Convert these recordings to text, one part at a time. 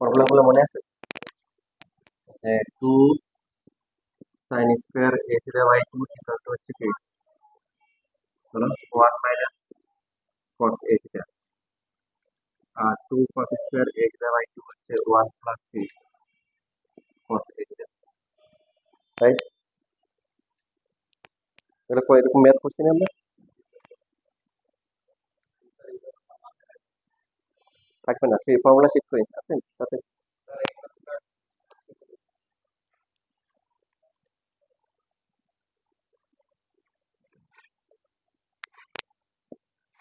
ফর্মুলাগুলো মনে আছে? যে two sine square A theta by two equal to হচ্ছে কি, বলো, one minus cos A theta, আর two cos square A theta by two হচ্ছে ওয়ান প্লাস কি কস এ থিটা, রাইট? এরকম ম্যাথ করছি না আমরা? থাকবে না, সেই ফর্মুলা শিট করি আছেন সাথে?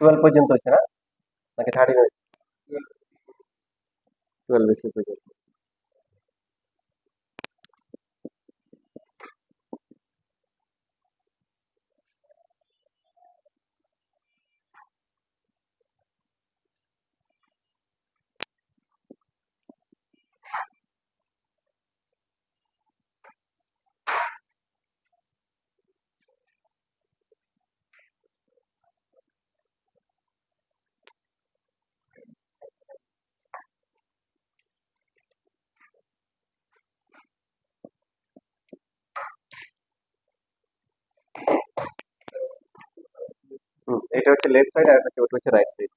12 পর্যন্ত হয়েছে না, নাকি 13 হয়েছে? 12 বেসিস পর্যন্ত। এটা হচ্ছে লেফট সাইড, আর ওটা হচ্ছে রাইট সাইড।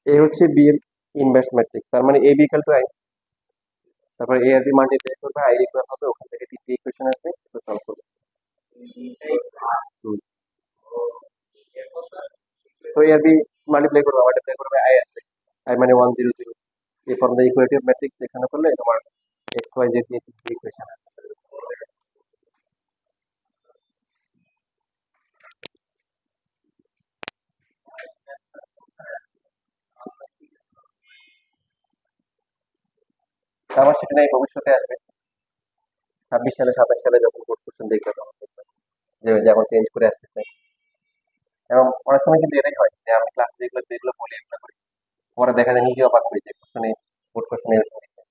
এ হচ্ছে বি এর ইনভার্স ম্যাট্রিক্স, তার মানে A B equal to I, তারপর এ আর বি মাল্টিপ্লাই করবে, আই ইকুয়াল হবে, ওখান থেকে তিনটি ইকুয়েশন আসবে, এটা সলভ করবে। হুম। তো এ আর বি মাল্টিপ্লাই করবে আই আসবে, আই মানে 1 0 0, এই ফর্ম দ্য ইকুয়েটিভ ম্যাট্রিক্স এখানে করলে তোমার এক্স ওয়াই জেড দিয়ে তিনটি ইকুয়েশন আসবে। আমার সেটা নাই, ভবিষ্যতে আসবে, 26 সালে 27 সালে যখন বোর্ড কোশ্চেন দেখবে তখন দেখবে যে যেমন চেঞ্জ করে আসতেছে। এবং অনেক সময় কিন্তু এটাই হয় যে আমি ক্লাস যেগুলো যেগুলো বলি এগুলো করি, পরে দেখা যায় নিজেও অবাক হই যে কোশ্চেনে বোর্ড কোশ্চেনে এরকম দিচ্ছে।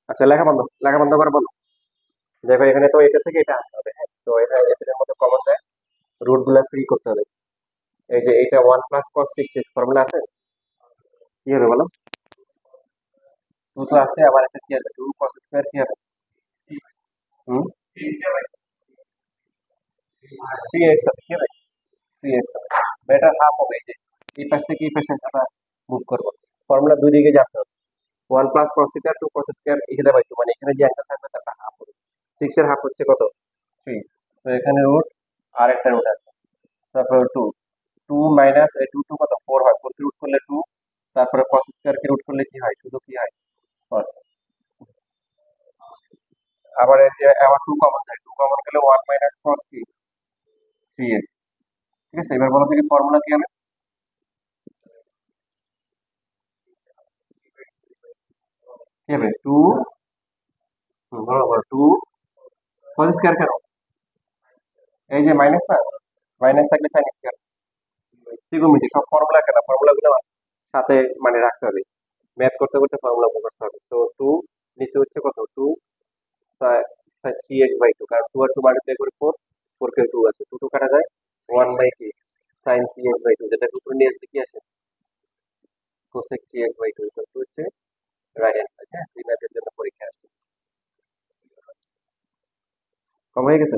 আচ্ছা, লেখা বন্ধ করে বলো। দেখো এখানে তো এটা থেকে এটা আনতে হবে, হ্যাঁ, তো এটা এটার মধ্যে কমন যায়, রুট গুলা ফ্রি করতে হবে। এই যে এটা 1 + cos 6x ফর্মুলা আছে, কি হবে বলো? টু তো আছে, আবার একটা কি হবে, 2 cos স্কোয়ার কি হবে? হুম, 3x হবে, কি হবে? 3x হবে, বেটার হাফ হবে। এই যে এই পাশ থেকে এই পাশে আমরা মুভ করবো, ফর্মুলা দুই দিকে জানতে হবে। 1 + cos থিটা 2 cos স্কোয়ার এটা বাই টু, মানে এখানে যে অ্যান্সার থাকবে তার হাফ হবে। 6 এর হাফ হচ্ছে কত? 3। তো এখানে রুট, আর একটা রুট আছে, তারপর two, two minus two two কত, 4 হয়, 4 কে রুট করলে 2, তারপরে cos স্কোয়ার কে রুট করলে কি হয়, শুধু কি হয়, cos। আবার এই যে আবার 2 কমন যায়, 2 কমন গেলে 1 - cos কি 3x। ঠিক আছে, এবার বলো দেখি ফর্মুলা কি হবে? কি হবে? 2, বলো বলো, 2 cos স্কোয়ার কেন? এই যে মাইনাস না, মাইনাস থাকলে সাইন স্কোয়ার, ত্রিকোণমিতি সব ফর্মুলা কেন, ফর্মুলাগুলো সাথে মানে রাখতে হবে, ম্যাথ করতে করতে ফর্মুলা মুখস্থ হবে। তো 2 নিচে হচ্ছে কত, 2 3x/2, কারণ 2 আর 2 মাল্টিপ্লাই করে 4, 4 কে 2 আছে, 2 2 কাটা যায়, 1 বাই কি সাইন 3x/2, যেটা উপরে নিয়ে আসলে কি আসে, কোসেক 3x/2 ইকুয়াল টু হচ্ছে রাইট অ্যান্সার। হ্যাঁ, দুই ম্যাথের জন্য পরীক্ষা আসছে, কম হয়ে গেছে।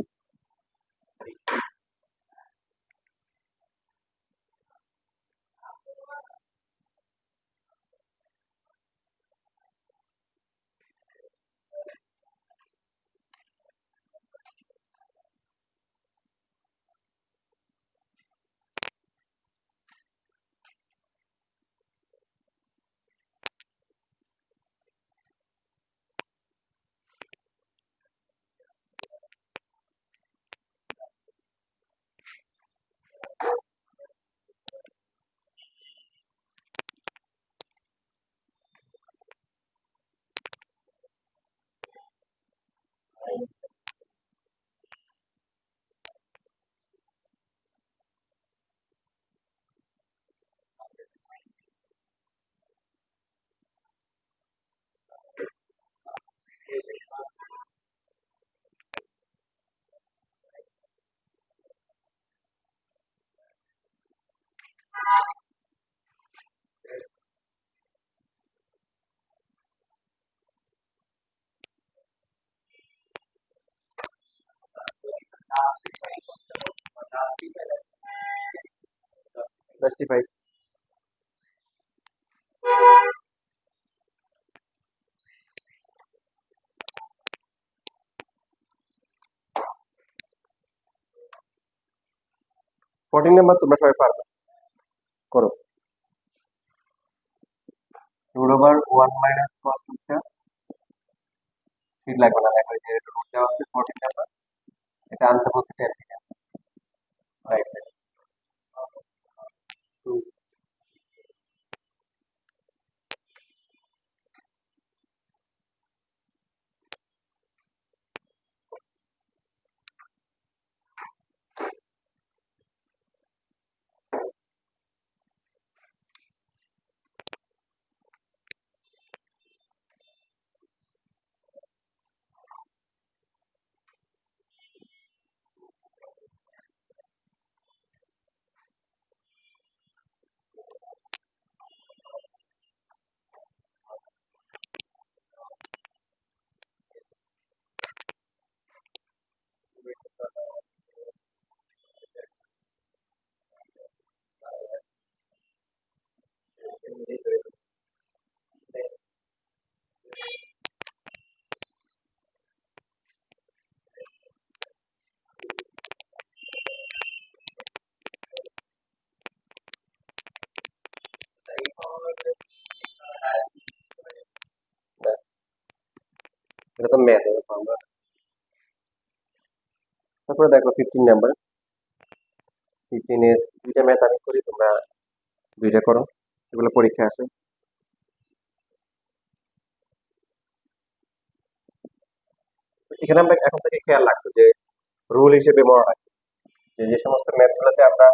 জাস্টিফাই। ফোরটিন নাম্বার তোমরা সবাই পারবে, করো। রুট ওভার 1 - cos থিটা, ঠিক লাগবে না, দেখো যে রুট দেওয়া আছে 14 নাম্বার, এটা আনতে বলছে 10 থিটা, রাইট সাইড। এটা তো ম্যাথ, আমরা তারপরে দেখো 15 নাম্বার। 15 এর দুইটা ম্যাথ আমি করি, তোমরা দুইটা করো, এগুলো পরীক্ষা আসে। এখানে আমরা এখন থেকে খেয়াল রাখবো যে রুল হিসেবে মনে রাখবো যে যে সমস্ত ম্যাথ গুলোতে আমরা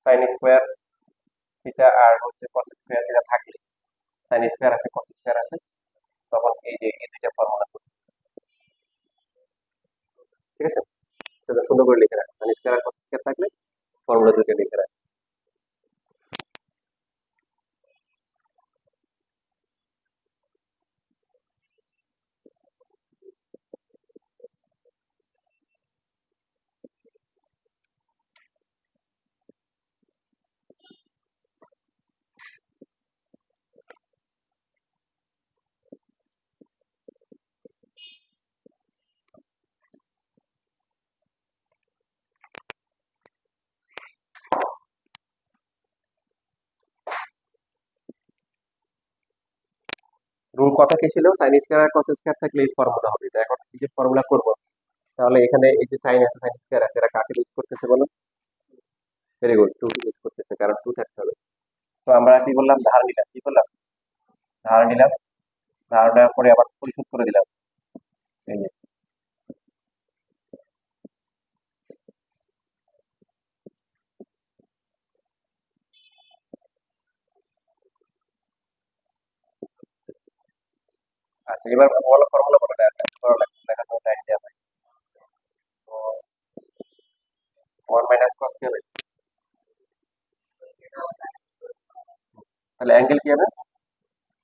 সাইন স্কোয়ার থিটা আর হচ্ছে কস স্কোয়ার থিটা থাকলে, সাইন স্কোয়ার আছে কস স্কোয়ার আছে, তখন এই যে এই দুইটা ফর্মুলা করি, ঠিক আছে? সেটা সুন্দর করে লিখে রাখো, সাইন স্কোয়ার আর কস স্কোয়ার থাকলে ফর্মুলা দুটো লিখে রাখো। রুল কথা কি ছিল? সাইন স্কোয়ার আর কস স্কোয়ার থাকলে এই ফর্মুলা হবে। তো এখন এই যে ফর্মুলা করবো, তাহলে এখানে এই যে সাইন আছে সাইন স্কোয়ার আছে, এরা কাকে ইউজ করতেছে বলো? ভেরি গুড, টু ইউজ করতেছে, কারণ টু থাকতে হবে। তো আমরা কি বললাম, ধার নিলাম, কি করলাম, ধার নিলাম, ধার নেওয়ার পরে আবার পরিশোধ করে দিলাম, এই যে। আচ্ছা, এবার বলো ফর্মুলা বলো, ভালো লাগবে, দেখা যাবে আইডিয়া হয়। তো 1 - cos কি হবে? তাহলে অ্যাঙ্গেল কি হবে?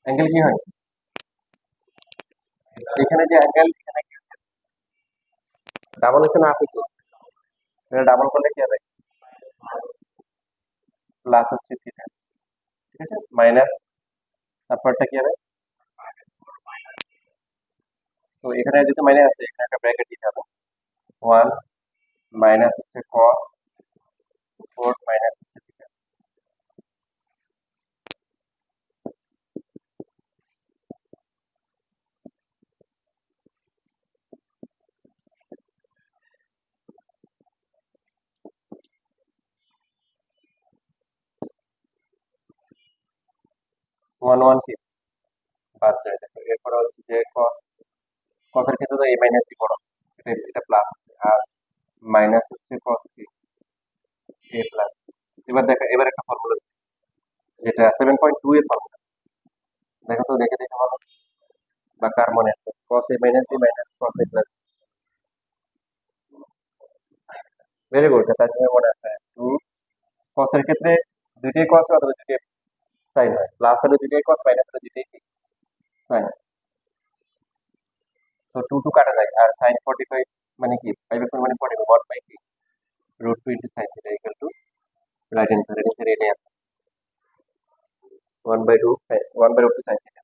অ্যাঙ্গেল কি হয়? এখানে যে অ্যাঙ্গেল, এখানে কি হচ্ছে, ডাবল হচ্ছে না হাফ হচ্ছে? এটা ডাবল করলে কি হবে? প্লাস হচ্ছে থিটা, ঠিক আছে, মাইনাস, তারপরটা কি হবে? তো এখানে যেহেতু মাইনাস আছে, এখানে একটা ব্র্যাকেট দিতে হবে। 1 মাইনাস হচ্ছে cos 4 মাইনাস হচ্ছে থিটা। 1 কি বাদ যায়, দেখো এরপরে হচ্ছে যে cos, cos এর ক্ষেত্রে তো a মাইনাস বি বড়, এটা প্লাস আছে, আর মাইনাস হচ্ছে cos কি a প্লাস। এবার দেখো, এবার একটা ফর্মুলা আছে, যেটা 7.2 এর ফর্মুলা, দেখো তো, দেখে দেখে বলো, বা কার মনে আছে? cos a minus B minus cos a plus. Very good, তার জন্য মনে আছে। টু, cos এর ক্ষেত্রে দুইটাই cos হয় অথবা দুইটাই sin হয়, প্লাস হলে দুইটাই cos, মাইনাস হলে দুইটাই sin। তো টু টু কাটা যায়, আর sin 45 মানে কি, 5 মানে 45, 1/2 √2 × sin theta equal to, right answer, এটাই আছে। 1/2 1/2 sin theta।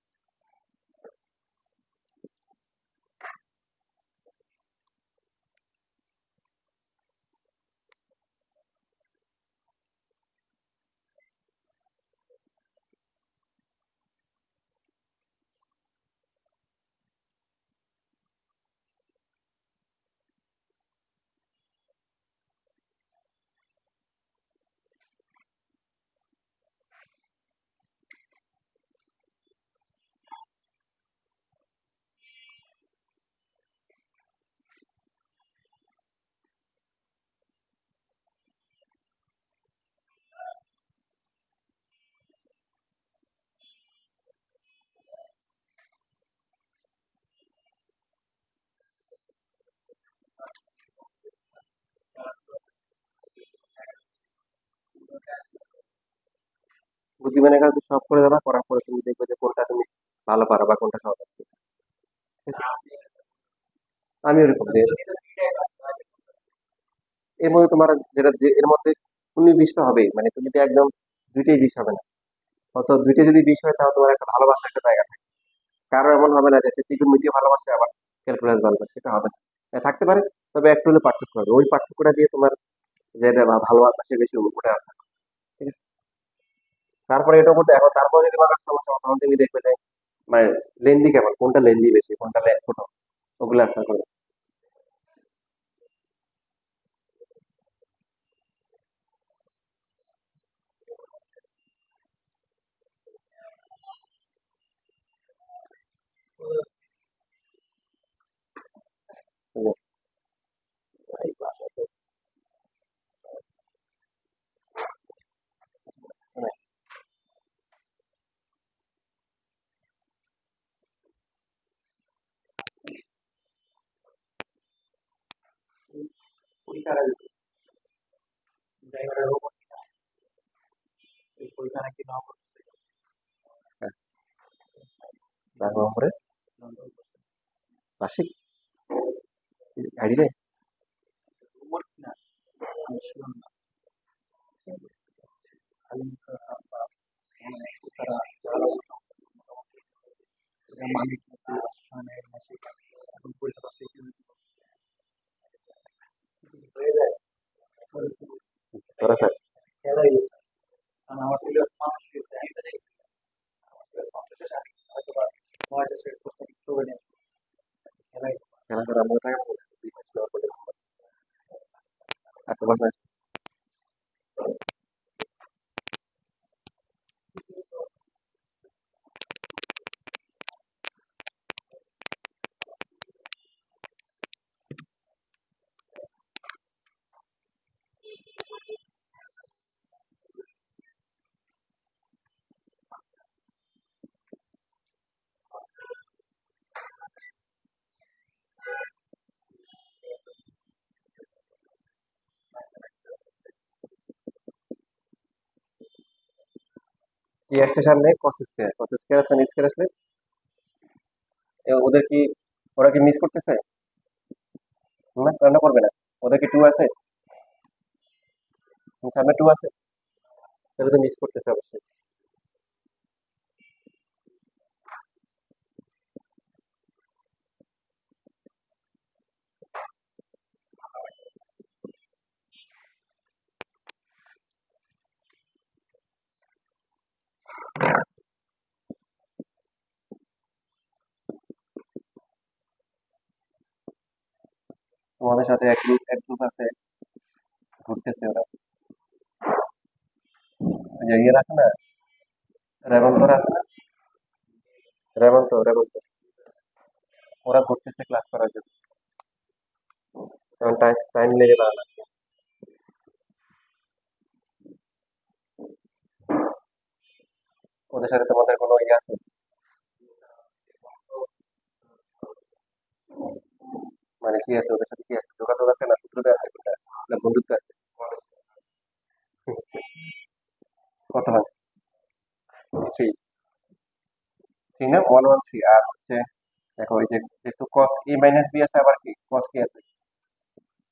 বুদ্ধিমানের কাজ সব করে দেবা, করার পরে তুমি দেখবে যে কোনটা তুমি ভালো পারো বা কোনটা সহজ আছে। ঠিক আছে? আমি ওরকম যে এর মধ্যে তোমার যেটা এর মধ্যে 19-20টা হবেই, মানে তুমি যদি একদম দুইটাই 20 হবে না। অত দুইটা যদি 20 হয় তাহলে তোমার একটা ভালোবাসার একটা জায়গা থাকে। কারো এমন হবে না যে সে ত্রিকোণমিতি ভালোবাসে আবার ক্যালকুলাস ভালোবাসে, সেটা হবে না। থাকতে পারে, তবে একটু হলে পার্থক্য হবে, ওই পার্থক্যটা দিয়ে তোমার যেটা ভালোবাসে বেশি উঠে আসে। ঠিক আছে? তারপরে এটা করতে এখন তারপরে যদি তোমার কাছে সমস্যা হয়, তখন তুমি দেখবে যে মানে লেন্দি কেমন, কোনটা লেন্দি বেশি, কোনটা ছোট, ওগুলো আনসার করবে। তারপরে বার্ষিক গাড়ি রে তোরা স্যার খেলা করার মতো টাকা পাবো না। আচ্ছা বস। কি আসছে সামনে? কস স্কয়ার আছে না, স্কয়ার আসলে ওদের কি, ওরা কি মিস করতেছে? না, রান্না করবে না। ওদের কি 2 আছে? সামনে 2 আছে, তাহলে তো মিস করতেছে অবশ্যই। তোমাদের সাথে এক গ্রুপ আছে, ঘুরতেছে ওরা। ওই যে ইয়ের আছে না, রেবন্তর আছে না, রেবন্ত, ওরা ঘুরতেছে ক্লাস করার জন্য। এখন টাইম টাইম লেগে দাঁড়ানো। ওদের সাথে তোমাদের কোনো ইয়ে আছে? মানে কি আছে ওদের সাথে, কি আছে, যোগাযোগ আছে না সূত্রতে আছে, কোনটা না বন্ধুত্ব আছে? কত হয়? 3, 3 না 1 1 3। আর হচ্ছে দেখো ওই যে যেহেতু cos a মাইনাস বি আছে, আবার কি cos কি আছে,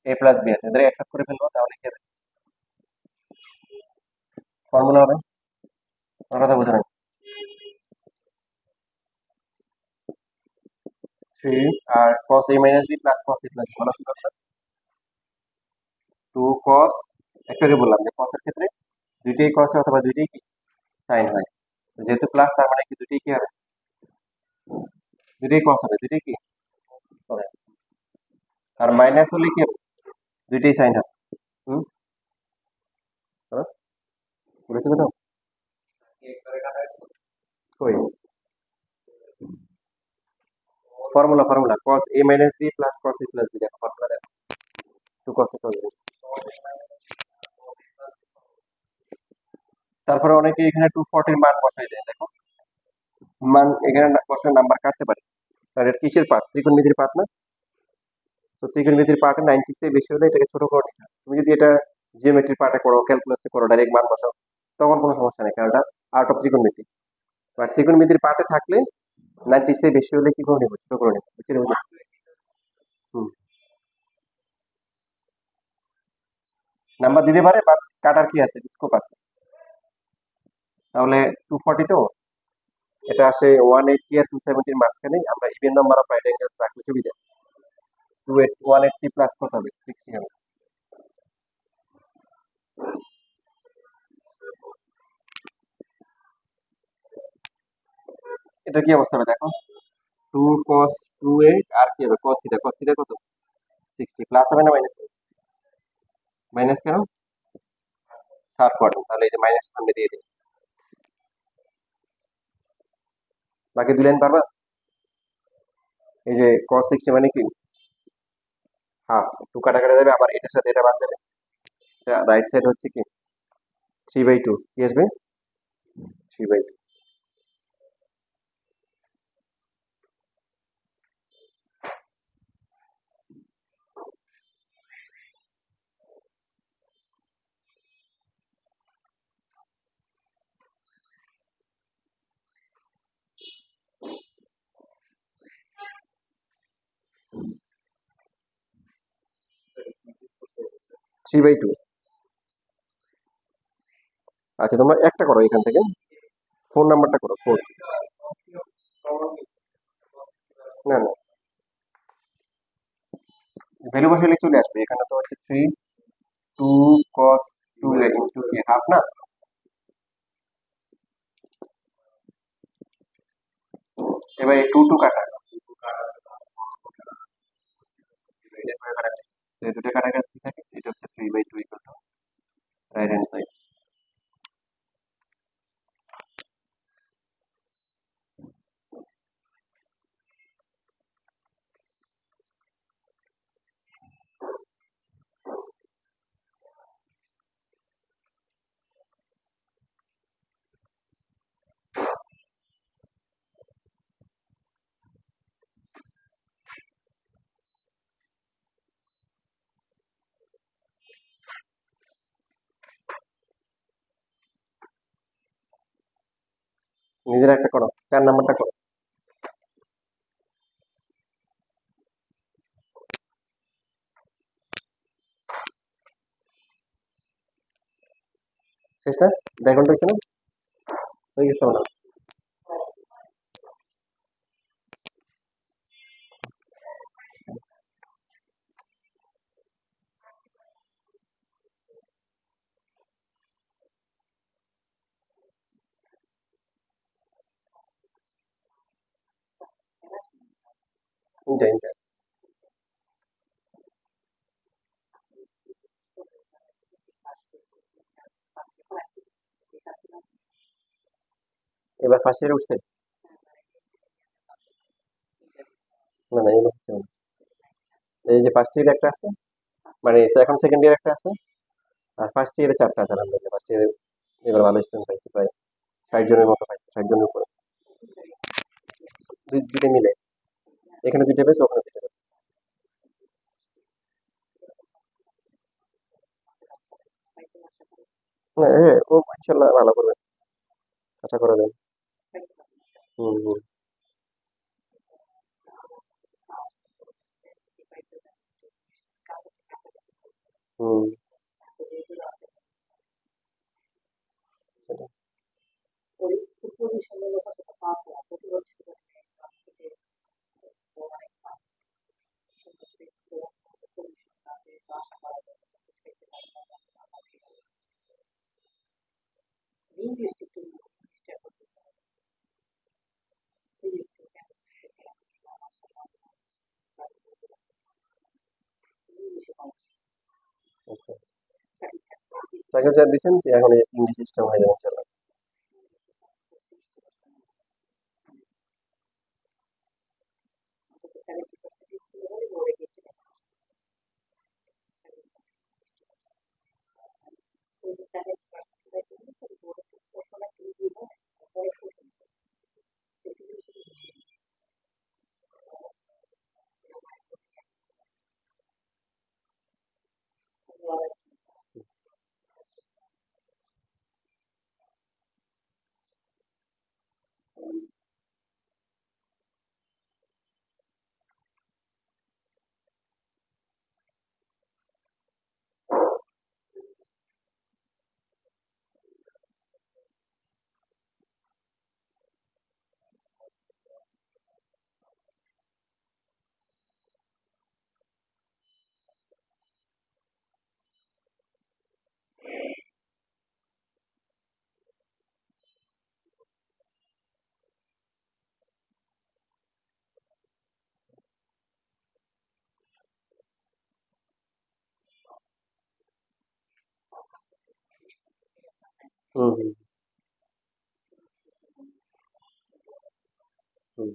a প্লাস বি আছে, এদের একসাথে করে ফেলবো, তাহলে কি ফর্মুলা হবে? আমার কথা বুঝে না? 3 আর cos a minus b plus cos a plus b বলো কি করতে 2 cos একটু আগে বললাম যে cos এর ক্ষেত্রে দুইটাই cos হয় অথবা দুইটাই কি sin হয় যেহেতু প্লাস তার মানে কি দুইটাই কি হবে দুইটাই cos হবে দুইটাই কি হবে আর মাইনাস হলে কি হবে দুইটাই sin হবে হুম হ্যাঁ বুঝেছো তো কই formula cos a minus b plus cos a plus b দেখো ফর্মুলা দেখো 2 cos a plus b তারপরে অনেকে এখানে 240 এর মান বসাই দেয় দেখো মান এখানে বসায় নাম্বার কাটতে পারে আর এটা কিসের পার্ট ত্রিকোণমিতির পার্ট না তো ত্রিকোণমিতির পার্টে 90 থেকে বেশি হলে এটাকে ছোট করে নিতে হয় তুমি যদি এটা জিওমেট্রির পার্টে করো ক্যালকুলাসে করো ডাইরেক্ট মান বসাও তখন কোনো সমস্যা নেই কারণ এটা আউট অফ ত্রিকোণমিতি আর ত্রিকোণমিতির পার্টে থাকলে 90 থেকে বেশি হলে কি করে নেবো ছোট করে নেবো বুঝতে পেরেছো হুম নাম্বার দিতে পারে বাট কাটার কি আছে স্কোপ আছে তাহলে 240 তো এটা আসে 180 আর 270 এর মাঝখানে আমরা even number of right angles রাখলে সুবিধা 180 প্লাস কত হবে 60 হবে এটা কি অবস্থা হবে দেখো 2 cos 2a আর কি হবে cos থিটা কত 60 প্লাস হবে না মাইনাস হবে মাইনাস কেন থার্ড কোয়াড্রেন্ট তাহলে এই যে মাইনাস সামনে দিয়ে দিই বাকি দুই লাইন পারবা এই যে cos 60 মানে কি হাফ 2 কাটা কাটা যাবে আবার এটার সাথে এটা বাদ যাবে রাইট সাইড হচ্ছে কি 3/2 কি আসবে 3/2 3/2 আচ্ছা তোমরা একটা করো এখান থেকে 4 নাম্বারটা করো 4 না না ভ্যালু বসালে চলে আসবে এখানে তো হচ্ছে 3 2 cos 2a ইনটু কি হাফ না এবার এই 2 কাটা এই দুটো কাটা কি থাকে এটা হচ্ছে 3/2 equal to right hand side নিজের একটা করো 4 নাম্বারটা করো শেষটা দেখুন হয়েছে না হয়ে গেছে না ইনটা এবার ফার্স্ট ইয়ারে উঠছে না না এবার হচ্ছে না এই যে ফার্স্ট ইয়ারে একটা আছে মানে এখন সেকেন্ড ইয়ার একটা আছে আর ফার্স্ট ইয়ারে 4টা আছে আলহামদুলিল্লাহ ফার্স্ট ইয়ারে এবার ভালো স্টুডেন্ট পাইছে প্রায় 60 জনের মতো পাইছে 60 জনের উপরে দুইটা মিলে এখানে দুইটা পেয়েছে ওখানে দুইটা পেয়েছে হ্যাঁ হ্যাঁ ও ইনশাল্লাহ ভালো করবে আশা করা যায় হুম হুম হুম সাইকেল চার দিচ্ছেন যে এখন ইংলিশ সিস্টেম হয়ে যাবে ইনশাল্লাহ। হুম হুম হুম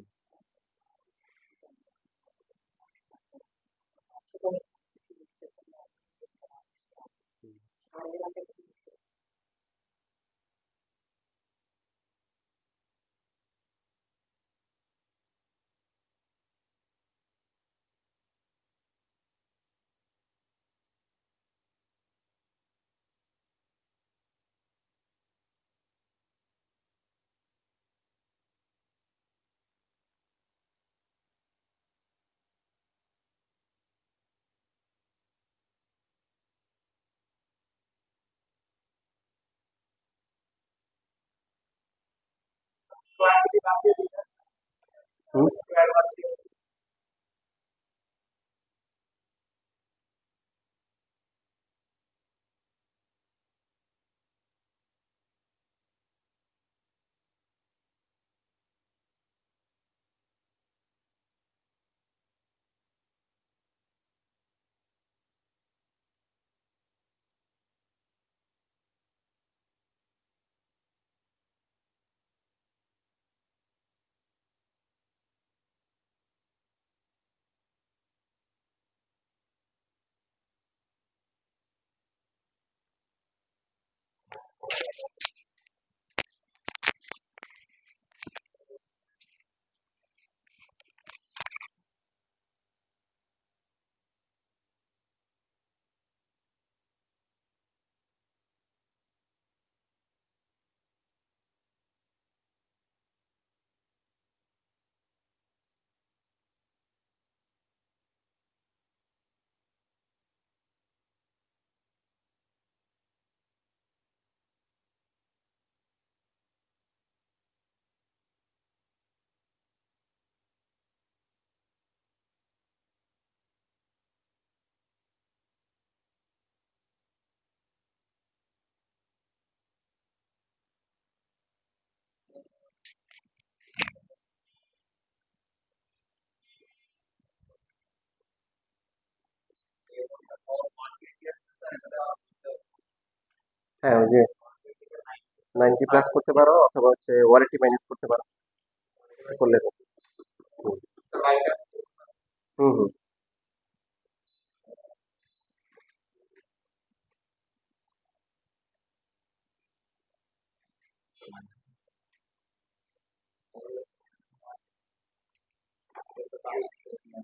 হুম। হ্যাঁ, ওই যে 90 প্লাস করতে পারো অথবা হচ্ছে ওয়ারেন্টি মাইনাস করতে পারো করলে তো। হুম হুম হুম।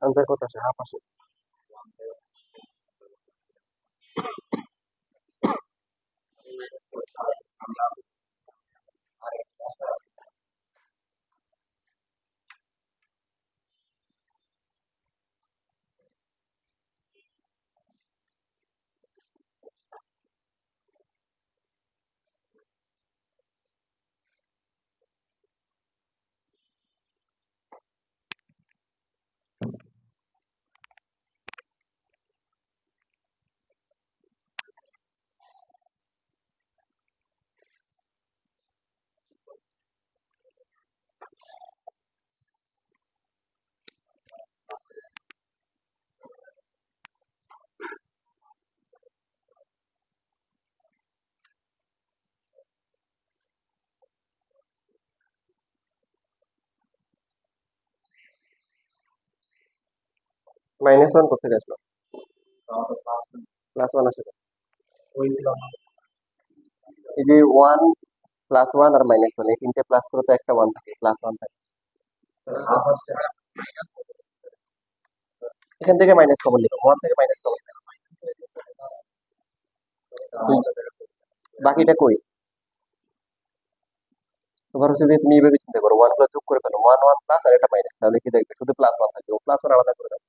আনসার কত আসে? হাফ আসে। -1 কোথেকে আসলো? +1 আসে না। এই যে 1 +1 আর -1 এই তিনটে প্লাস করে তো একটা 1 থাকে, +1 থাকে। এখান থেকে মাইনাস কমন নিব, 1 থেকে মাইনাস কমন নিব। বাকিটা কই? তোমার হচ্ছে যে তুমি এইভাবে চিন্তা করো, 1 যোগ করে ফেলো, 1 1 প্লাস আর একটা মাইনাস, তাহলে কি দেখবে শুধু +1 থাকবে, +1 আলাদা করে দাও।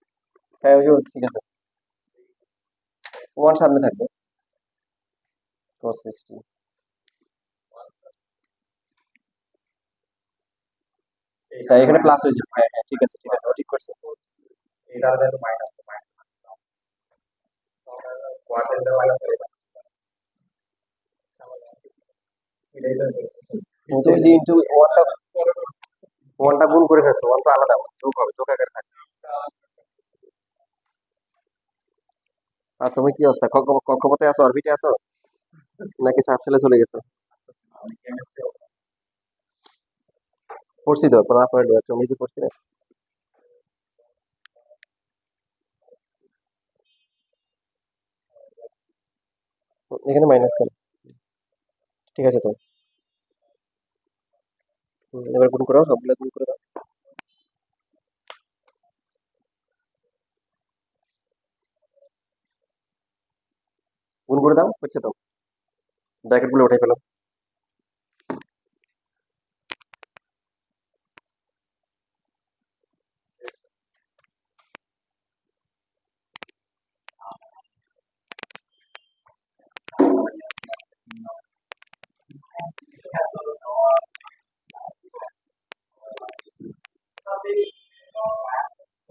হ্যাঁ ওই যে ঠিক আছে, 1 সামনে থাকবে। cos 60, তাই এখানে প্লাস হয়ে যাবে। হ্যাঁ হ্যাঁ ঠিক আছে ঠিক আছে, ও ঠিক করছে। তুমি তো ওই যে ইন্টু 1টা গুণ করে ফেলছো, 1 তো আলাদা, যোগ হবে, যোগ আকারে থাকবে। আর তুমি কি অবস্থা, কক্ষপথে আছো, অরবিটে আছো, নাকি সাবশেলে চলে গেছো? পড়ছি তো, পড়া পড়ে তুমি কি পড়ছি না? এখানে মাইনাস কেন? ঠিক আছে তো। এবার গুণ করো, সবগুলো গুণ করে দাও। গুণ করে দাও, হচ্ছে তো। ব্র্যাকেট গুলো উঠাই ফেলো।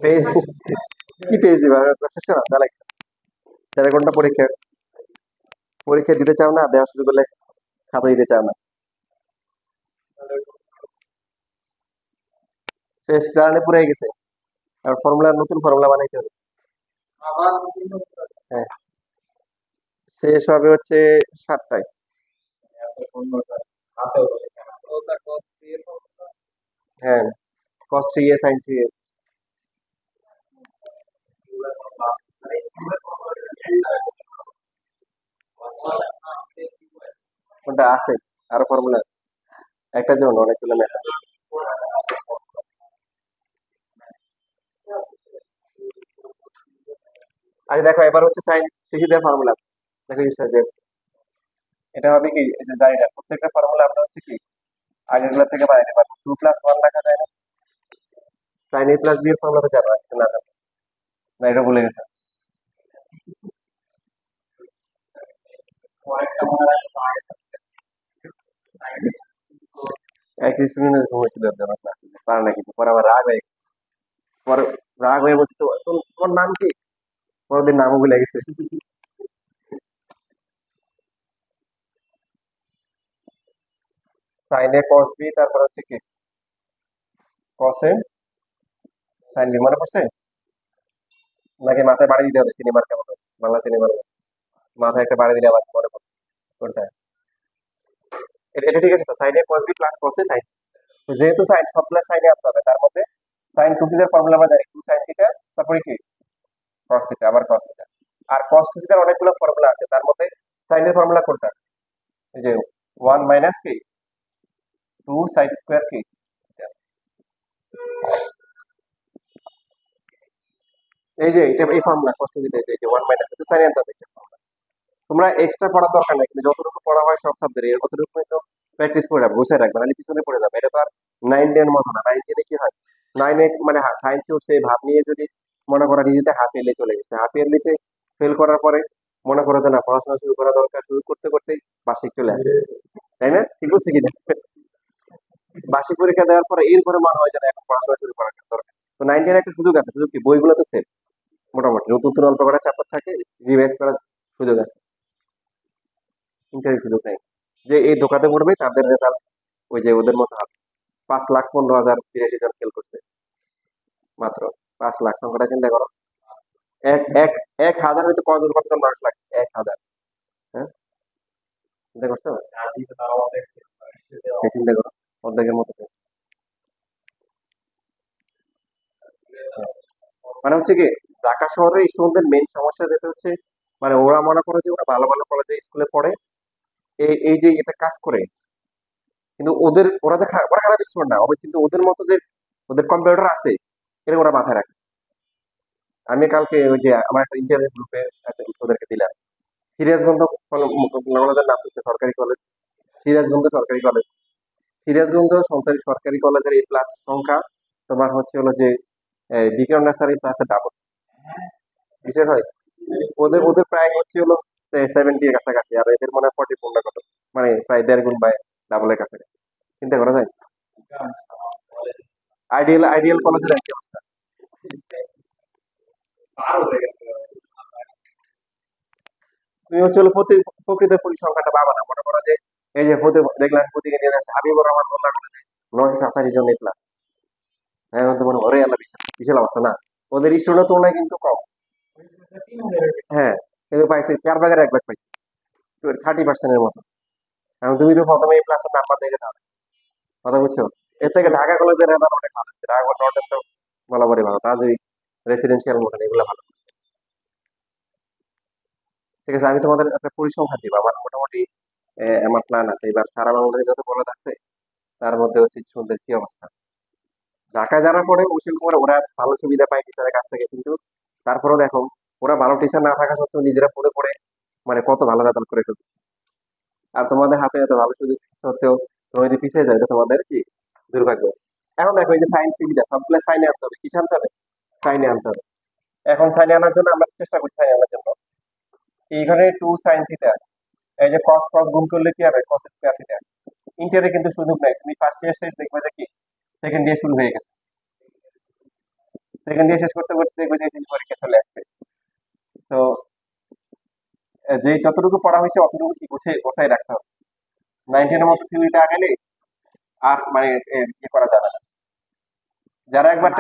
পেজ কি পেজ দিবা, শেষ করো তাহলে। 4 ঘন্টা পরীক্ষা, পরীক্ষা দিতে চাও না, দেওয়া শুরু করলে খাতা দিতে চাও না, শেষ জার্নি পুরো গেছে। আর ফর্মুলা, নতুন ফর্মুলা বানাইতে হবে। হ্যাঁ, শেষ হবে হচ্ছে 7টায়। হ্যাঁ, cos 3a sin 3a। কোনটা আছে? আরো ফর্মুলা আছে, একটা যেমন অনেকগুলো ম্যাথ আছে। আচ্ছা দেখো, এবার হচ্ছে সাইন শিশিদের ফর্মুলা। দেখো যে এটা হবে কি, এই যে জানি না, প্রত্যেকটা ফর্মুলা আমরা হচ্ছে কি আগেরগুলো থেকে বানাইতে পারবো। 2 + 1 রাখা যায় না? সাইন a প্লাস বি এর ফর্মুলা তো জানো, আছে না জানো? না এটা ভুলে গেছে? একই শুনে ঘুমেছিল আমার ক্লাসে, পারে না কিছু, পরে আবার রাগ হয়ে গেছে। পরে রাগ হয়ে বলছে, তোমার নাম কি? পরের নামও ভুলে গেছে। সাইন এ কস বি, তারপর হচ্ছে কি কস এ সাইন বি, মনে পড়ছে? নাকি মাথায় বাড়ি দিতে হবে সিনেমার কেমন, বাংলা সিনেমার মাথায় একটা বাড়ি দিলে আবার মনে পড়ে? কোনটা? এটা ঠিক আছে তো, সাইন এ কস বি প্লাস কস এ সাইন। তো যেহেতু সাইন সবগুলো সাইনে আনতে হবে, তার মধ্যে সাইন টু থিটার ফর্মুলা আমরা জানি, 2 sin থিটা, তারপরে কি কস থিটা, আবার কস থিটা। আর কস টু থিটার অনেকগুলো ফর্মুলা আছে, তার মধ্যে সাইনের ফর্মুলা কোনটা? এই যে 1 মাইনাস কি 2 সাইন স্কোয়ার কি। এই যে এটা এই ফর্মুলা কস টু থিটা, এই যে 1 মাইনাস, এটা সাইন আনতে হবে। তোমরা এক্সট্রা পড়ার দরকার নেই, কিন্তু যতটুকু পড়া হয় সব সাবজেক্টে এর অতটুকু তো প্র্যাকটিস করে রাখবে, বসে রাখবে, নাহলে পিছনে পড়ে যাবে। এটা তো আর 9 10 মতো না, 9 10 কি হয়, 9 8 মানে সায়েন্স উঠছে ভাব নিয়ে যদি মনে করো ডিজিতে হাফ ইয়ারলি চলে গেছে, হাফ ইয়ারলিতে ফেল করার পরে মনে করো যে না পড়াশোনা শুরু করা দরকার, শুরু করতে করতেই বার্ষিক চলে আসে, তাই না? ঠিক বলছি কিনা? বার্ষিক পরীক্ষা দেওয়ার পরে এরপরে মনে হয় যে না এখন পড়াশোনা শুরু করার দরকার। তো 9 10 একটা সুযোগ আছে, সুযোগ কি, বইগুলো তো সেম মোটামুটি, নতুন নতুন অল্প কটা চ্যাপ্টার থাকে, রিভাইজ করার সুযোগ আছে, ইন্টারের সুযোগ নেই। যে এই ধোকাতে পড়বে তাদের রেজাল্ট ওই যে ওদের মতো হবে। 5,15,083 জন ফেল করছে, মাত্র 5 লাখ, সংখ্যাটা চিন্তা করো। এক এক 1,000 হয়তো কতজন কতজন মানুষ লাগে, 1,000। হ্যাঁ, চিন্তা করছো? সে চিন্তা করো, অর্ধেকের মতো তো। হ্যাঁ। মানে হচ্ছে কি ঢাকা শহরের স্টুডেন্টদের মেইন সমস্যা যেটা হচ্ছে মানে ওরা মনে করে যে ওরা ভালো ভালো কলেজে স্কুলে পড়ে এই এই যে এটা কাজ করে, কিন্তু ওরা যে ওরা খারাপ স্টুডেন্ট না, কিন্তু ওদের মতো যে ওদের কম্পিউটার আছে এটা ওরা মাথায় রাখে। আমি কালকে ওই যে আমার একটা ইন্টারনেট গ্রুপে ওদেরকে দিলাম সিরাজগঞ্জ কলেজের নাম হচ্ছে সরকারি কলেজ, সিরাজগঞ্জ সরকারি কলেজ, সিরাজগঞ্জ সরকারি কলেজের এই প্লাস সংখ্যা তোমার হচ্ছে হলো যে বিক্রম নার্সারি প্লাসের ডাবল। বিশেষ হয় ওদের ওদের প্রায় হচ্ছে হলো 70 এর কাছাকাছি, আর এদের মনে হয় 44 না কত, মানে প্রায় 1.5 গুণ বা ডাবলের কাছাকাছি। চিন্তা করা যায়। আইডিয়াল কলেজের একই অবস্থা। তুমি হচ্ছে হলো প্রকৃত পরিসংখ্যানটা পাবা না, মনে করো যে এই যে দেখলাম প্রতিকে নিয়ে যাচ্ছে হাবিবুর রহমান মোল্লা কলেজে 987 জন এ প্লাস। হ্যাঁ তো মনে হয় আল্লাহ, বিশাল বিশাল অবস্থা না? ওদের স্টুডেন্ট তুলনায় কিন্তু কম। হ্যাঁ, কিন্তু পাইছে 4 ভাগের 1 ভাগ পাইছে, 30% মতো। এখন তুমি তো প্রথমে এই প্লাসের নাম্বার দেখে দাও, কথা বুঝছো? এর থেকে ঢাকা কলেজের রেজাল্ট অনেক ভালো হচ্ছে, ঢাকা নর্থের তো বরাবরই ভালো, রাজউক রেসিডেন্সিয়াল মডেল এগুলো ভালো। ঠিক আছে, আমি তোমাদের একটা পরিসংখ্যান দিব, আমার মোটামুটি আমার প্ল্যান আছে এবার সারা বাংলাদেশে যত কলেজ আছে তার মধ্যে হচ্ছে সুন্দর কি অবস্থা। ঢাকায় যারা পড়ে মুসলিম করে ওরা ভালো সুবিধা পায় টিচারের কাছ থেকে, কিন্তু তারপরেও দেখো ওরা ভালো টিচার না থাকা সত্ত্বেও নিজেরা পড়ে পড়ে মানে কত ভালো রেজাল্ট করে ফেলছে। আর তোমাদের হাতে এত ভালো সুযোগ সত্ত্বেও তুমি যদি পিছিয়ে যাও, এটা তোমাদের কি দুর্ভাগ্য। এখন দেখো এই যে সাইন্স সুবিধা সবগুলো সাইনে আনতে হবে, কিসে আনতে হবে? সাইনে আনতে হবে। এখন সাইনে আনার জন্য আমরা চেষ্টা করছি সাইনে আনার জন্য এইখানে 2 sin θ, এই যে কস কস গুণ করলে কি হবে? Cos square theta. ইন্টারে কিন্তু সুযোগ নাই, তুমি ফার্স্ট ইয়ার শেষ দেখবে যে কি সেকেন্ড ইয়ার শুরু হয়ে গেছে, সেকেন্ড ইয়ার শেষ করতে করতে দেখবে যে SSC পরীক্ষা চলে আসছে। তো যে যতটুকু পড়া হয়েছে অতটুকু কি গোছাই গোছাই রাখতে হবে। 9-10 এর মতো থিওরিতে আগালে আর মানে ইয়ে করা যাবে না। যারা একবার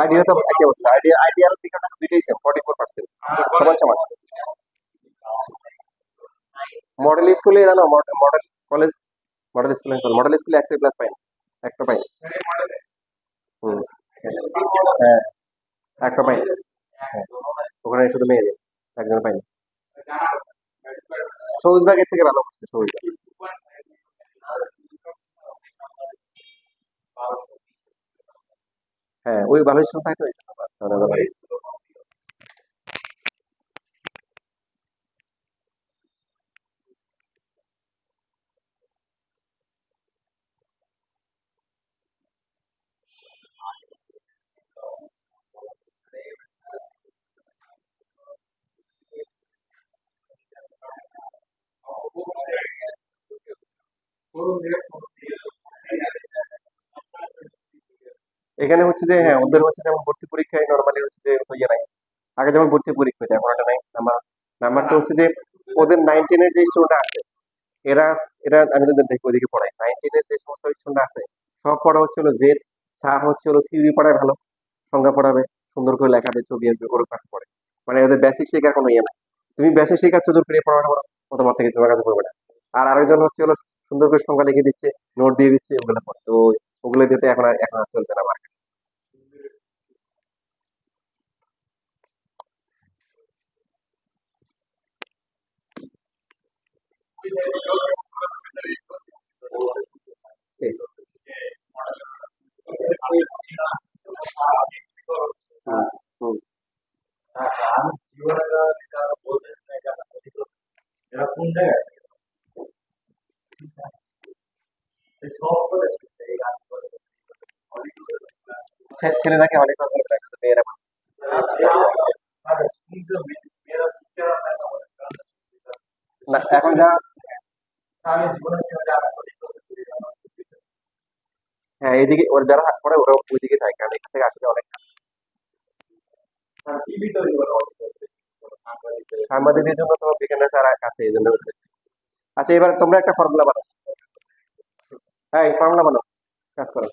আইডিয়া তো একই অবস্থা, আইডিয়ার বিকট আছে দুইটাই সেম 44%, সমান সমান। মডেল স্কুলে জানো, মডেল কলেজ, মডেল স্কুলে একটা প্লাস পাই না, একটা পাই না। হুম, হ্যাঁ একটা পাই না। হ্যাঁ, ওখানে শুধু মেয়েদের, একজন পাই না। সবুজ ব্যাগের থেকে ভালো করছে সবুজ ব্যাগ। হ্যাঁ ওই ভালো সংখ্যা তো এখানে হচ্ছে যে হ্যাঁ ওদের হচ্ছে যেমন ভর্তি পরীক্ষায় নর্মালি হচ্ছে যে ইয়ে নাই, আগে যেমন ভর্তি পরীক্ষা হতো এখন একটা নাই নাম্বার। নাম্বারটা হচ্ছে যে ওদের 19-এর যে স্টুডেন্ট আছে এরা এরা আমি তো দেখি ওদিকে পড়াই 19-এর যে সমস্ত স্টুডেন্ট আছে সব পড়া হচ্ছে হলো যে স্যার হচ্ছে হলো থিওরি পড়ায় ভালো, সংজ্ঞা পড়াবে, সুন্দর করে লেখাবে, ছবি আঁকবে, ওর কাছে পড়ে। মানে ওদের বেসিক শেখার কোনো ইয়ে নাই। তুমি বেসিক শেখাচ্ছ দূর করে পড়ানো ও তোমার থেকে তোমার কাছে পড়বে না। আর আরেকজন হচ্ছে হলো সুন্দর করে সংজ্ঞা লিখে দিচ্ছে, নোট দিয়ে দিচ্ছে, ওগুলো পড়ে তো ওগুলো দিতে এখন আর চলবে না মার্কেট। ছেলেরাকে অনেক পছন্দ করে কিন্তু মেয়েরা না। এখন যারা হ্যাঁ এদিকে ওর যারা পড়ে ওরা ওইদিকে থাকে, কারণ এখান থেকে আসলে অনেক সাংবাদিকদের জন্য তো বিজ্ঞানের স্যার আছে এই জন্য। আচ্ছা এবার তোমরা একটা ফর্মুলা বানাও। হ্যাঁ এই ফর্মুলা বানাও, কাজ করো।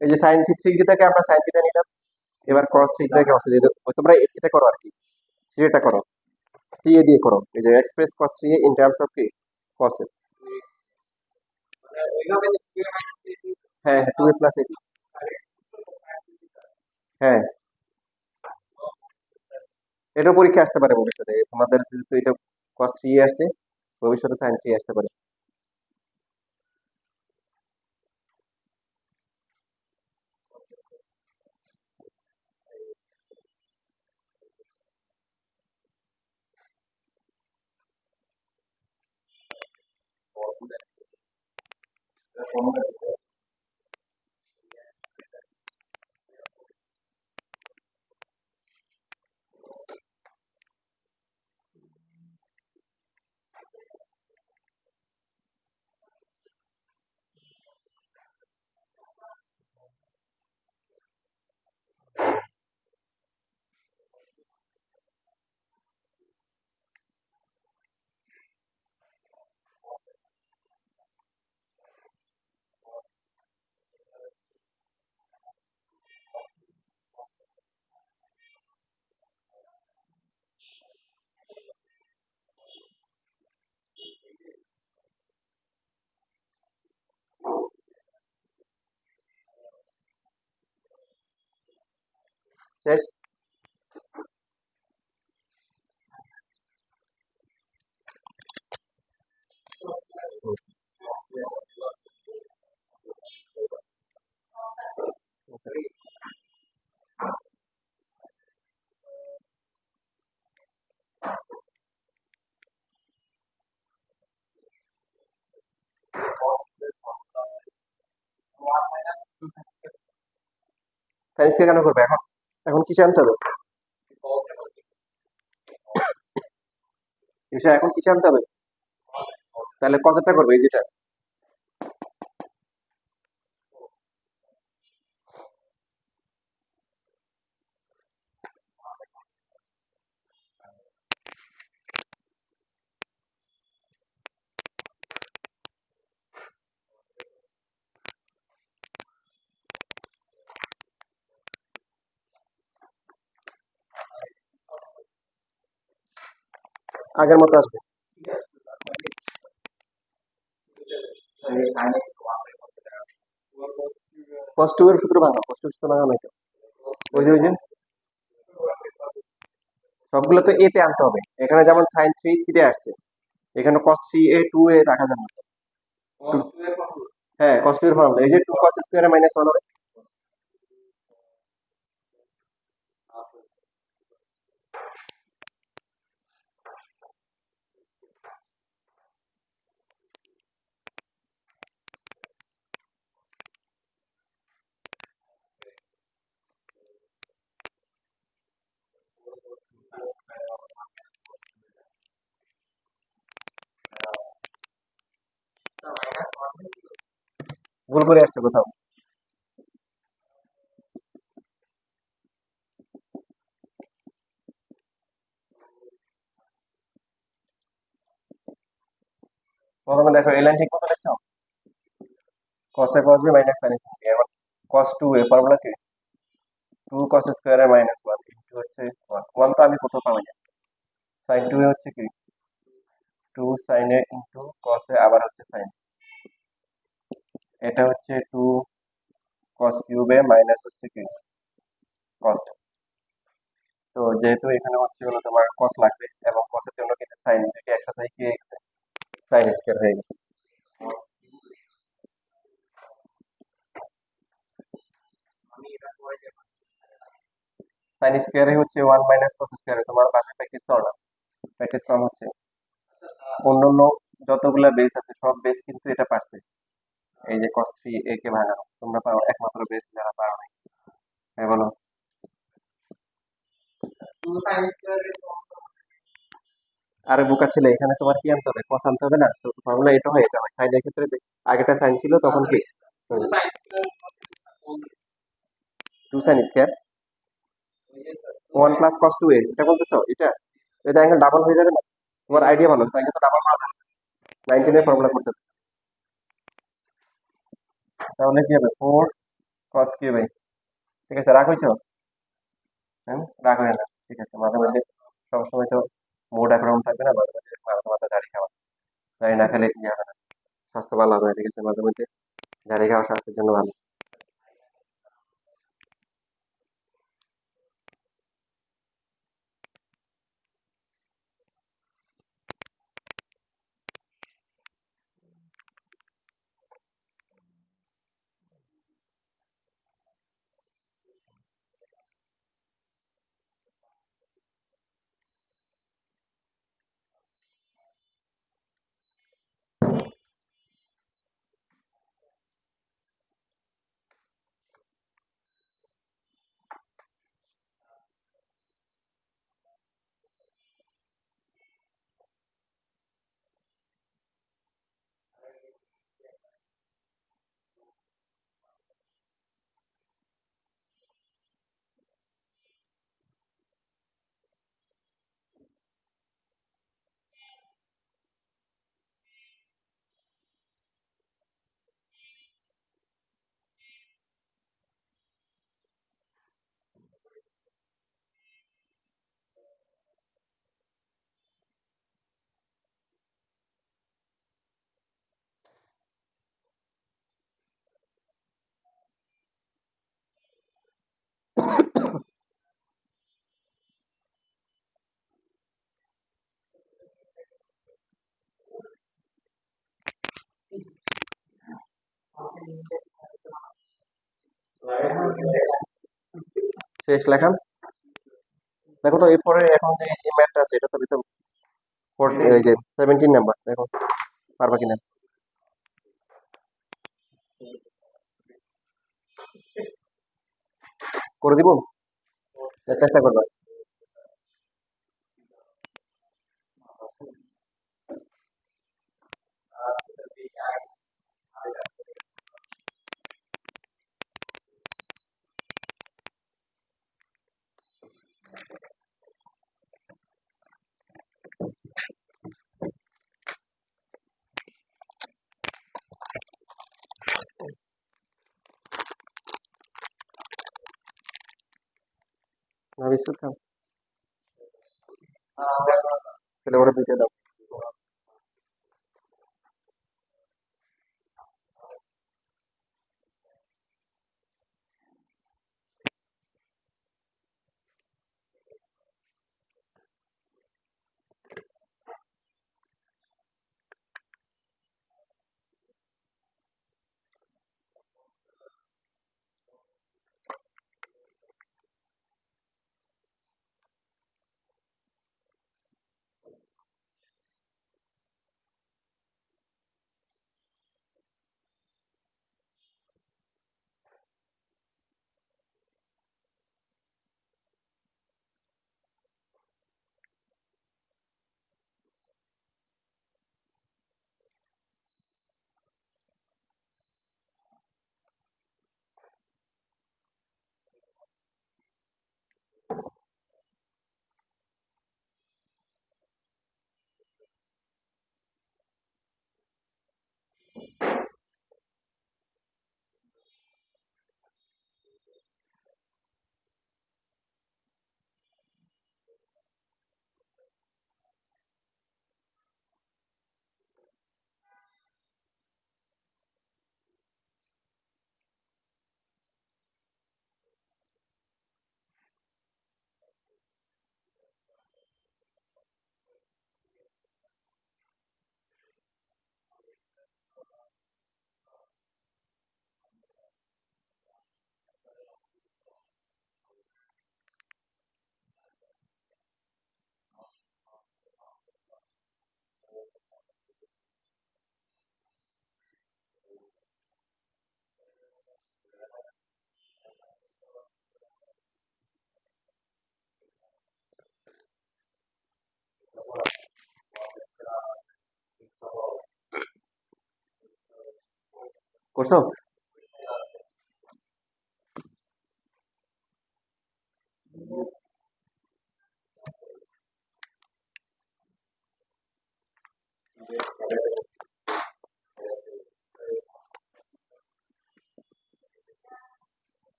এই যে সাইন থ্রি থেকে আমরা সাইন থিটা নিলাম, এবার কস থ্রি থেকে কস থ্রি, তোমরা এটা করো আর কি, থ্রিটা করো, থ্রি এ দিয়ে করো, এই যে express cos three in terms of কি কস এ। হ্যাঁ হ্যাঁ 2a প্লাস এ। হ্যাঁ এটা পরীক্ষা আসতে পারে ভবিষ্যতে, তোমাদের যেহেতু এটা কস থ্রি আসছে, ভবিষ্যতে সাইন থ্রি আসতে পারে। শেষ। সাইন্স কেন করবে এখন, এখন কি জানতে হবে বিষয়, এখন কি জানতে হবে? তাহলে কজেরটা করবে এই যেটা। আগের মতো আসবে। কস টু এর সূত্র ভাঙা, কস টু সূত্র ভাঙা নাই তো, ওই যে সবগুলো তো এতে আনতে হবে, এখানে যেমন সাইন থ্রি থ্রিতে আসছে, এখানে কস থ্রি এ টু এ রাখা যাবে না। হ্যাঁ কস টু এর ফর্মুলা এই যে two cos square minus one হবে। ভুল করে আসছে কোথাও। প্রথমে দেখো এই লাইন ঠিক মতো লিখছো, cos A cos B minus sine square, এখন কস টু এ ফর্মুলা কি, two cos square minus one into হচ্ছে ওয়ান, ওয়ান তো আমি কোথাও পাবো না, সাইন টু এ হচ্ছে কি টু সাইন এ ইন্টু কস এ আবার হচ্ছে সাইন, এটা হচ্ছে টু কস কিউব এ মাইনাস হচ্ছে কি কস। তো যেহেতু এখানে হচ্ছে হলো তোমার কস লাগবে, এবং কসের জন্য কিন্তু সাইন দুটি একসাথে কি হয়ে গেছে, সাইন স্কোয়ার হয়ে গেছে। সাইন স্কোয়ারে হচ্ছে ওয়ান মাইনাস কস স্কোয়ারে, তোমার বাসায় প্র্যাকটিস করো না, প্র্যাকটিস কম হচ্ছে। অন্যান্য যতগুলা বেস আছে সব বেস কিন্তু এটা পারছে, এই যে কস থ্রি এ কে ভাঙানো, তোমরা পারো একমাত্র বেস যারা পারো নাই। হ্যাঁ বলো। আরে বোকা ছেলে, এখানে তোমার কি আনতে হবে, কস আনতে হবে না, তো ফর্মুলা এটা হয়, এটা হয় সাইনের ক্ষেত্রে যে আগেটা সাইন ছিল তখন কি two sine square 1 + cos 2a এটা বলতেছো এটা এটা অ্যাঙ্গেল ডাবল হয়ে যাবে না? তোমার আইডিয়া ভালো, তাই তো ডাবল করা যাবে। 19 এর ফর্মুলা করতে। তাহলে কি হবে 4 cos3 ঠিক আছে, রাগ হয়েছে? হ্যাঁ, রাগ হয় না, ঠিক আছে। মাঝে মধ্যে সবসময় তো মুড একরকম থাকবে না, মাঝে মধ্যে মাথা মাথা ঝাড়ি খাওয়া, ঝাড়ি না খেলে কি হবে না, স্বাস্থ্য ভালো হবে না, ঠিক আছে। মাঝে মধ্যে ঝাড়ি খাওয়া স্বাস্থ্যের জন্য ভালো। শেষ লেখা। দেখো তো এরপরে এখন যে এই ম্যাথটা আছে এটা তো ভিতর ওই যে 17 নাম্বার, দেখো পারবা কিনা, করে দিব, চেষ্টা করবা। না বিস্কুট খাও, তাহলে ওরা দুইটা দাও। করছো?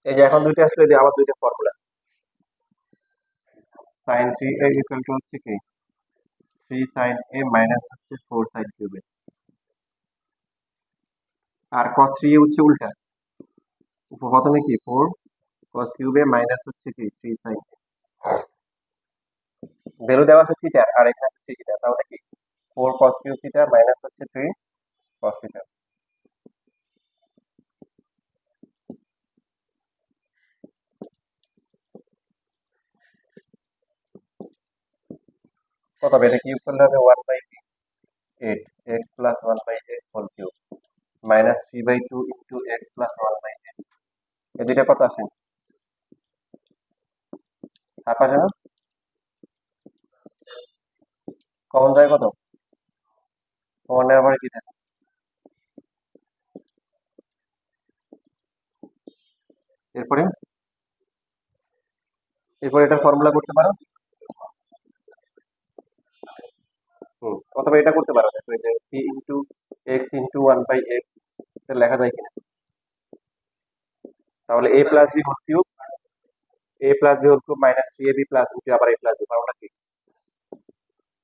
এই যে এখন দুইটা আসলে আবার দুইটা formula, sign three A equal to হচ্ছে কি থ্রি সাইন এ মাইনাস হচ্ছে ফোর সাইন কিউবে, আর কস থ্রি হচ্ছে উল্টা, প্রথমে কি ফোর কস কিউবে মাইনাস হচ্ছে কি থ্রি সাইন, ভ্যালু দেওয়া আছে থিটা আর এখানে আছে থ্রি থিটা, তাহলে কি four cos cube theta minus হচ্ছে থ্রি কস থিটা। কত হবে এটা কিউব করলে হবে one by eight X plus one by X whole cube minus three by two into X plus one by X. এই দুইটা কত আসে? হাফ আসে না? কমন যায় কত? কমন নেওয়ার পরে কি থাকে? এরপরে এরপরে এটা ফর্মুলা করতে পারো। অথবা এটা করতে পারো, দেখো এই যে three into x into one by x, এটা লেখা যায় কিনা। তাহলে A plus B whole cube, A plus B whole cube minus three A B plus B আবার এ প্লাস বি, ফর্মুলা কি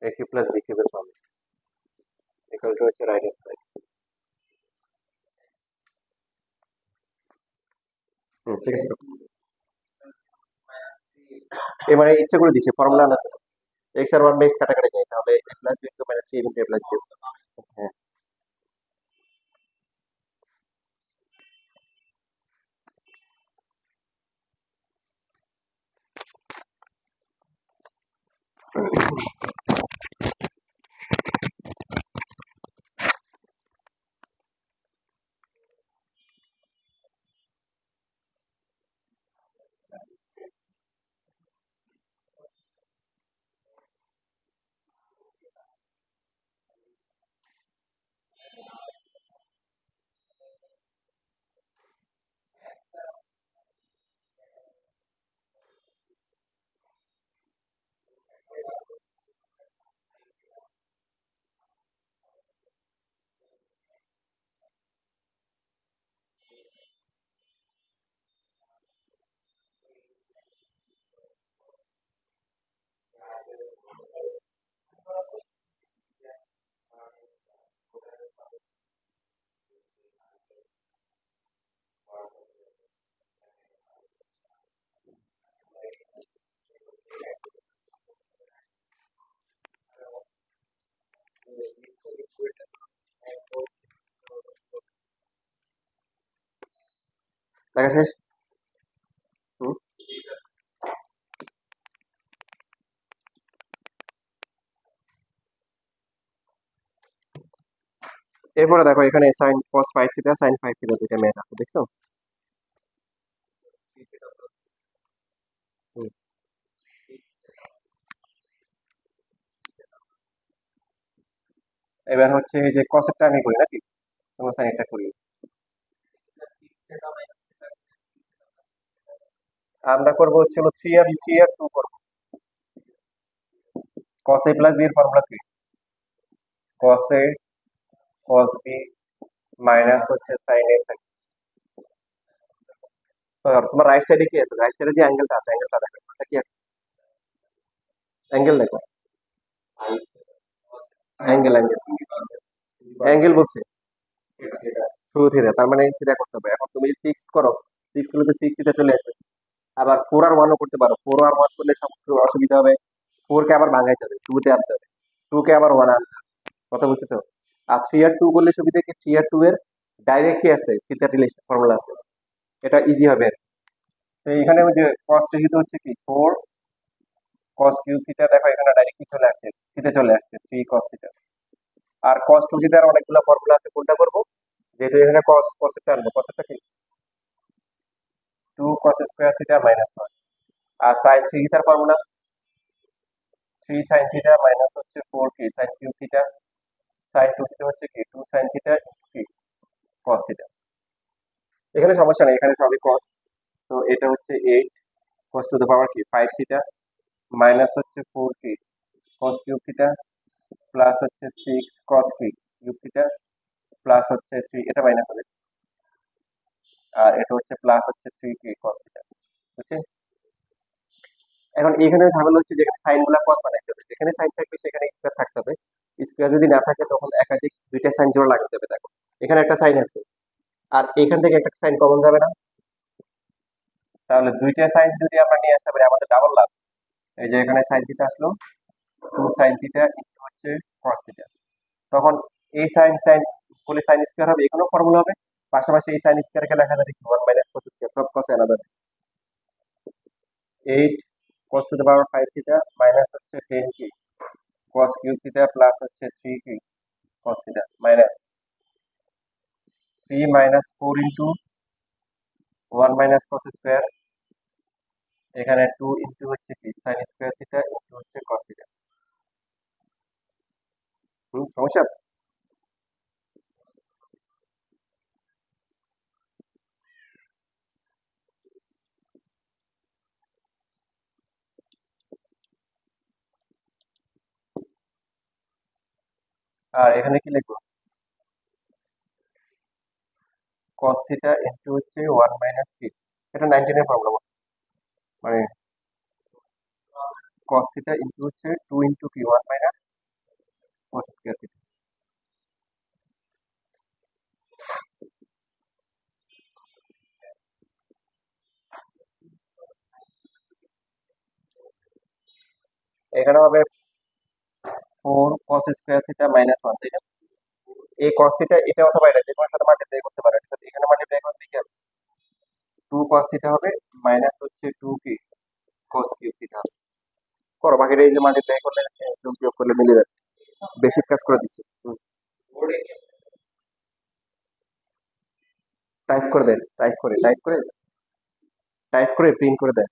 এ কিউব প্লাস বি কিউবের formula equal to হচ্ছে right hand side. ঠিক আছে, এবারে ইচ্ছা করে দিছে ফর্মুলা না, এক্স আর ওয়ান বাই এক্স কাটাকাটি যায়, তাহলে A plus B into minus three into A plus B. হ্যাঁ, দেখা শেষ। হুম, এরপরে দেখো এখানে সাইন কস five theta sine five theta দুইটা ম্যাথ আছে, দেখছো? হুম, এবার হচ্ছে এই যে কসেরটা আমি করি নাকি তোমার সাইনটা করি, আমরা করবো হচ্ছে হলো থ্রি আর টু করবো। কস এ প্লাস বি এর ফর্মুলা কি cos A cos B minus হচ্ছে সাইন এ সাইন। তোমার রাইট সাইডে কি আছে? রাইট সাইডে যে অ্যাঙ্গেলটা আছে অ্যাঙ্গেলটা দেখো, ওটা কি আছে? অ্যাঙ্গেল দেখো, অ্যাঙ্গেল অ্যাঙ্গেল অ্যাঙ্গেল বলছে টু থিটা, তার মানে থিটা করতে হবে। এখন তুমি সিক্স করো, সিক্স করলে তো সিক্স থিটা চলে আসবে। আবার ফোর আর ওয়ানও করতে পারো, ফোর আর ওয়ান করলে সব একটু অসুবিধা হবে, ফোর কে আবার ভাঙাইতে হবে, টু তে আনতে হবে, টু কে আবার ওয়ান আনতে হবে। কথা বুঝতেছো? আর থ্রি আর টু করলে সুবিধা কি থ্রি আর টু এর ডাইরেক্ট কি আছে থিটা রিলেশন ফর্মুলা আছে, এটা ইজি হবে। তো এখানে ওই যে কস যেহেতু হচ্ছে কি ফোর কস কিউ থিটা, দেখো এখানে ডাইরেক্ট কি চলে আসছে থিটা চলে আসছে থ্রি কস থিটা। আর কস টু থিটার অনেকগুলো ফর্মুলা আছে, কোনটা করবো? যেহেতু এখানে কস কসেরটা আনবো, কসেরটা কি two cos square theta minus one. আর সাইন থ্রি থিটার formula three sine theta minus হচ্ছে ফোর কি sine cube theta, sine two theta হচ্ছে কি টু সাইন থিটা ইন্টু কি কস থিটা। এখানে সমস্যা নেই, এখানে সবই কস। তো এটা হচ্ছে eight cos to the power কি ফাইভ থিটা মাইনাস হচ্ছে ফোর কি কস কিউব থিটা প্লাস হচ্ছে সিক্স কস কি কিউব থিটা প্লাস হচ্ছে থ্রি, এটা মাইনাস হবে। আর এটা হচ্ছে প্লাস হচ্ছে 3k cos থিটা। বুঝছেন? এখন এখানে ঝামেলা হচ্ছে যেখানে সাইন গুলা cos বানাইতে হবে, যেখানে সাইন থাকবে সেখানে স্কয়ার থাকতে হবে। স্কয়ার যদি না থাকে তখন একাধিক দুইটা সাইন জোড়া লাগাতে হবে। দেখো এখানে একটা সাইন আছে, আর এখান থেকে একটা সাইন কমন যাবে না? তাহলে দুইটা সাইন যদি আমরা নিয়ে আসতে পারি আমাদের ডাবল লাভ। এই যে এখানে সাইন থিটা আসলো, 2 সাইন থিটা ইনটু হচ্ছে cos থিটা। তখন এই সাইন সাইন করলে সাইন স্কয়ার হবে, এখানেও ফর্মুলা হবে। পাশাপাশি এই সাইন স্কয়ারকে লেখা যাবে কি 1 মাইনাস cos স্কয়ার, সব cos আলাদা। 8 cos to the power 5 theta minus হচ্ছে 10k cos cube theta plus হচ্ছে 3k cos theta minus 3 minus 4 into 1 minus cos square, এখানে 2 ইনটু হচ্ছে কি sin স্কয়ার থিটা ইনটু হচ্ছে cos থিটা। সমস্যা? আর এখানে কি লিখবো? cos থিটা ইনটু হচ্ছে 1 মাইনাস কি, এটা 19 এর ফর্মুলা, মানে cos থিটা ইনটু হচ্ছে 2 ইনটু কি 1 মাইনাস cos স্কয়ার থিটা। এখানে হবে 4 cos স্কয়ার থিটা মাইনাস 1, তাই না? এই cos থিটা এটা অথবা এটা যে কোনো সাথে মাল্টিপ্লাই করতে পারো, এটার সাথে এখানে মাল্টিপ্লাই করতে কি হবে? 2 cos থিটা হবে মাইনাস হচ্ছে 2 কি cos কিউব থিটা হবে। করো বাকিটা, এই যে মাল্টিপ্লাই করলে যোগ বিয়োগ করলে মিলে যাবে। বেসিক কাজ করে দিচ্ছি। টাইপ করে দেন, টাইপ করে প্রিন্ট করে দেন।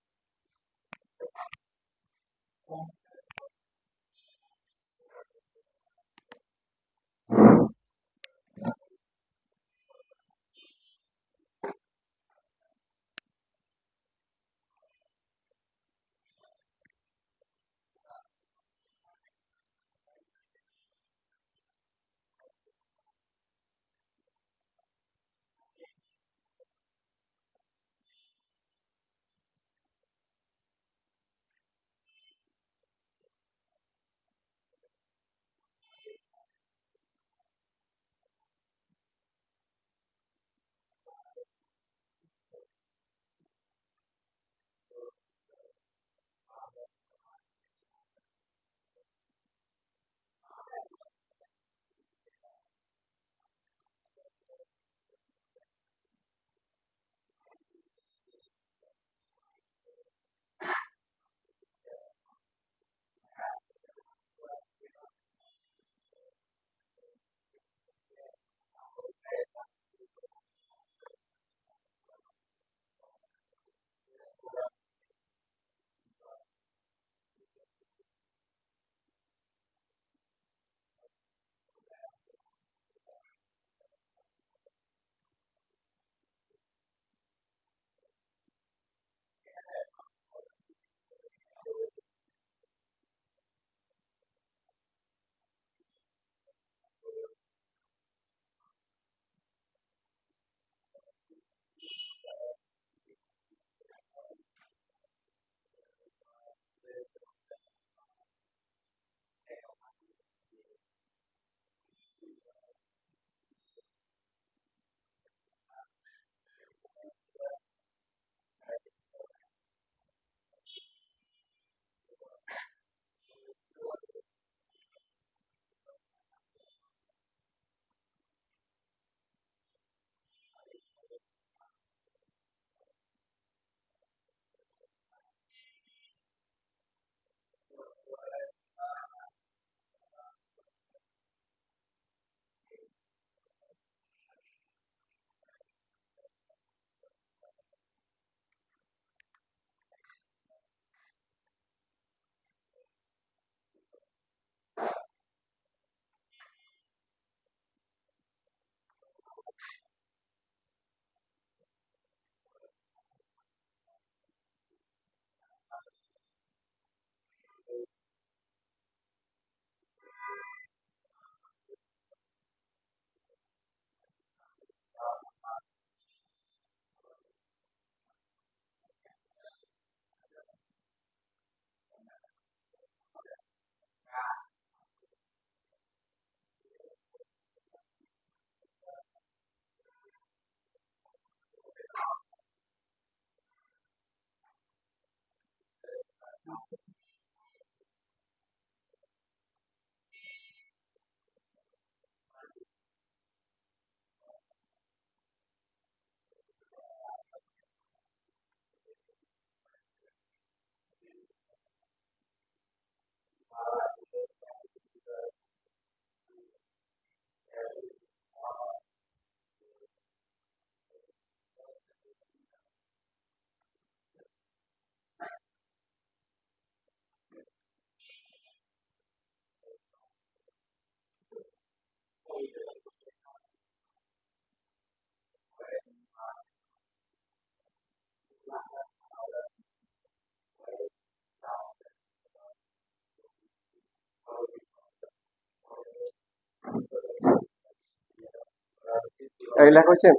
এই লেখা হয়েছে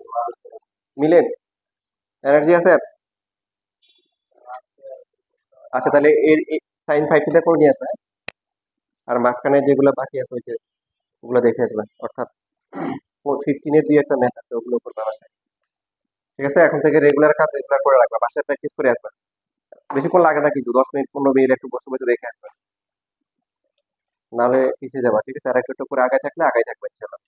মিলেন, এনার্জি আছে? আচ্ছা তাহলে এর সাইন 5 থিটা করে নিয়ে আসবে, হ্যাঁ? আর মাঝখানে যেগুলো বাকি আছে ওই যে ওগুলো দেখে আসবেন, অর্থাৎ 15 এর দুই একটা ম্যাথ আছে ওগুলো করবে বাসায়। ঠিক আছে, এখন থেকে রেগুলার কাজ রেগুলার করে রাখবা, বাসায় প্র্যাকটিস করে আসবে। বেশিক্ষণ লাগে না কিন্তু, 10 মিনিট 15 মিনিট একটু বসে বসে দেখে আসবে, নাহলে পিছিয়ে যাবা। ঠিক আছে, আর একটু একটু করে আগায় থাকলে আগায় থাকবে ইনশাল্লাহ।